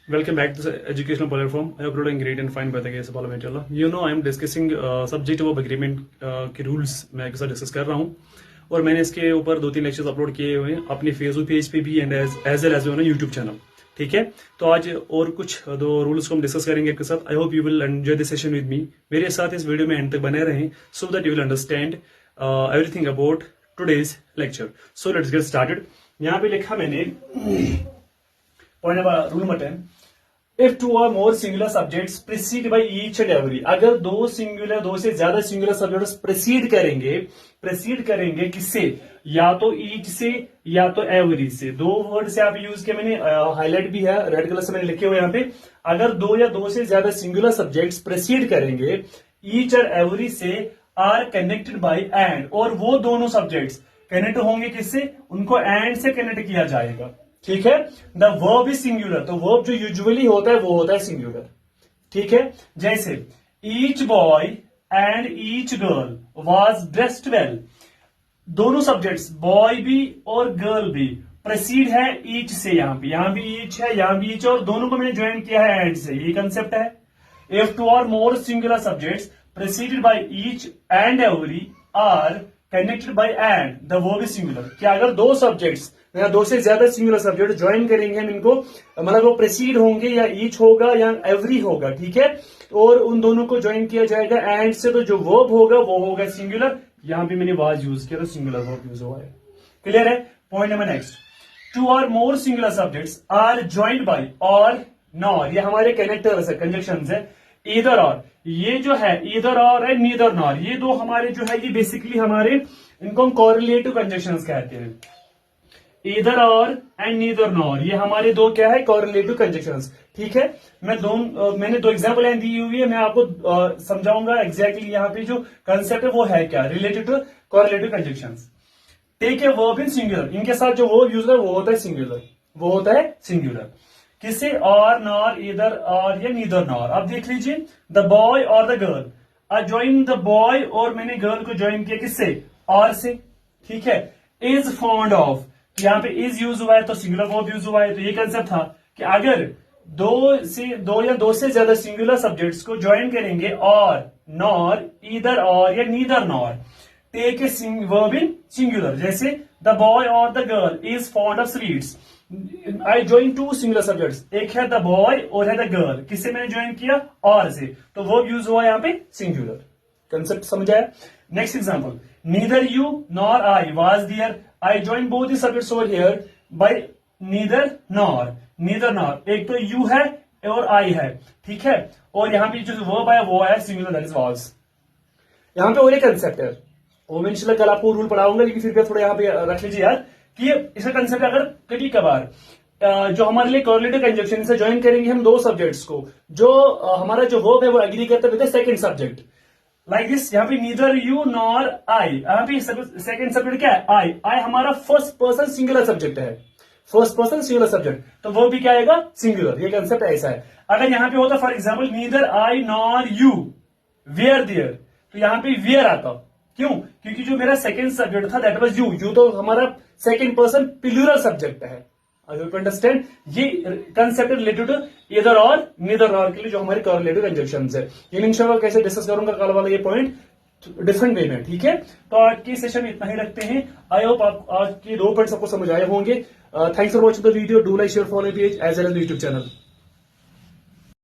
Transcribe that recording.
Welcome back to the educational platform. I hope you're doing great and fine by the case of Allah. You know, I am discussing subject of agreement के rules मैं आपके साथ discuss कर रहा हूँ और मैंने इसके ऊपर 2-3 लेक्चर्स अपलोड किए हुए हैं अपने फेसबुक पेज पे भी and as well as on YouTube channel. ठीक है, तो आज और कुछ दो रूल्स को हम डिस्कस करेंगे आपके साथ। I hope you will enjoy this session with me. मेरे साथ इस वीडियो में एंड तक बने रहें so that you will understand everything about today's lecture. So let's get started. यहाँ पे लिखा मैंने point number rule number 10, if two or more singular subjects precede by each and every, अगर दो से ज्यादा सिंगुलर सब्जेक्ट्स प्रिसीड करेंगे किससे, या तो ईच से या तो एवरी से। दो वर्ड से आप यूज किया, मैंने हाईलाइट भी है रेड कलर से मैंने लिखे हुए यहाँ पे। अगर दो या दो से ज्यादा सिंगुलर सब्जेक्ट्स प्रिसीड करेंगे ईच और एवरी से, आर कनेक्टेड बाय एंड, और वो दोनों सब्जेक्ट्स कनेक्ट होंगे किससे, उनको एंड से कनेक्ट किया जाएगा। ठीक है, द वर्ब इज सिंगुलर, तो वर्ब जो यूजुअली होता है वो होता है सिंगुलर। ठीक है, जैसे each boy and each girl was dressed well, दोनों सब्जेक्ट्स बॉय भी और गर्ल भी प्रेसीड है ईच से। यहां भी ईच है, यहां भी ईच, और दोनों को मैंने ज्वाइन किया है एंड से, ये कंसेप्ट है। If two or more singular subjects preceded by each and every are connected by and, the verb is singular. क्या अगर दो सब्जेक्ट्स या दो से ज्यादा सिंगुलर सब्जेक्ट ज्वाइन करेंगे हम इनको, मतलब वो प्रेसीड होंगे या ईच होगा या एवरी होगा। ठीक है, और उन दोनों को ज्वाइन किया जाएगा एंड से, तो जो वर्ब होगा वो होगा सिंगुलर। यहां भी मैंने वाज यूज किया तो सिंगुलर वर्ब यूज हुआ है। क्लियर है? Point number next, two or more singular subjects are joined by or nor, ये हमारे कनेक्टर्स है, कंजक्शंस है। ईदर और, ये जो है ईदर और है, नीदर नॉर, ये दो हमारे जो है ये बेसिकली हमारे, इनको हम कोरिलेटिव कंजक्शंस कहते हैं। ईदर और एंड नीदर नॉर, ये हमारे दो क्या है, कोरिलेटिव कंजक्शंस। ठीक है, मैंने दो एग्जांपल दी हुई है, मैं आपको समझाऊंगा एग्जैक्टली यहाँ पे जो कंसेप्ट है वो है क्या, related to correlative conjunctions. Take a verb in singular, इनके साथ जो वर्ब यूज है वो होता है सिंगुलर, किससे, और नॉर, ईदर और या नीदर नॉर। अब देख लीजिए, the boy or the girl, I join the boy, और मैंने गर्ल को ज्वाइन किया किससे, और से। ठीक है, इज फॉन्ड ऑफ, यहाँ पे इज यूज हुआ है तो सिंगुलर वर्ब यूज हुआ है। तो ये कंसेप्ट था कि अगर दो या दो से ज्यादा सिंगुलर सब्जेक्ट्स को ज्वाइन करेंगे, और नॉर, ईदर और या neither nor, take a verb in singular. जैसे the boy or the girl is fond of sweets, I join two singular subjects, एक है द बॉय और है द गर्ल, किससे मैंने ज्वाइन किया, और से, तो वर्ब यूज हुआ यहाँ पे सिंगुलर। कंसेप्ट समझ आया? Next example, neither you nor I was there, I join both the subjects over here by neither nor, एक तो यू है और आई है। ठीक है, और यहाँ पे जो वर्ब आया वो आया सिंगुलर, दैट इज वाज। यहाँ पे और एक कंसेप्ट है, वो मैं इंशाल्लाह कल आपको रूल पढ़ाऊंगा, लेकिन फिर थोड़ा यहाँ पे रख लीजिए यार कि इसका कंसेप्ट अगर कभी कभार जो हमारे लिए कोरिलेटिव कंजक्शन से ज्वाइन करेंगे हम दो सब्जेक्ट्स को, जो हमारा जो वर्ब है वो एग्री करता है with the second subject, like this. यहाँ पे नीदर यू नॉर आई, यहाँ पे सेकंड सब्जेक्ट क्या है, आई हमारा फर्स्ट पर्सन सिंगुलर सब्जेक्ट है, तो वो भी क्या आएगा, सिंगुलर। ये कंसेप्ट ऐसा है। अगर यहाँ पे होता for example neither I nor you were there, तो यहाँ पे वेयर आता, क्यों, क्योंकि जो मेरा सेकंड सब्जेक्ट था दैट वाज यू तो हमारा सेकंड पर्सन प्लूरल सब्जेक्ट है। I hope understand. ये कंसेप्ट रिलेटेड टू ईदर और नीदर और के लिए जो हमारे कोरिलेटिव कंजक्शंस है, ये इंशाल्लाह कैसे डिस्कस करूंगा कल वाला ये पॉइंट डिफरेंट वे में। ठीक है, तो आज के सेशन में इतना ही रखते हैं। आई होप आप आज के 2 पॉइंट्स आपको समझ आए होंगे। Thanks for watching the video, do like share follow page as well as YouTube channel.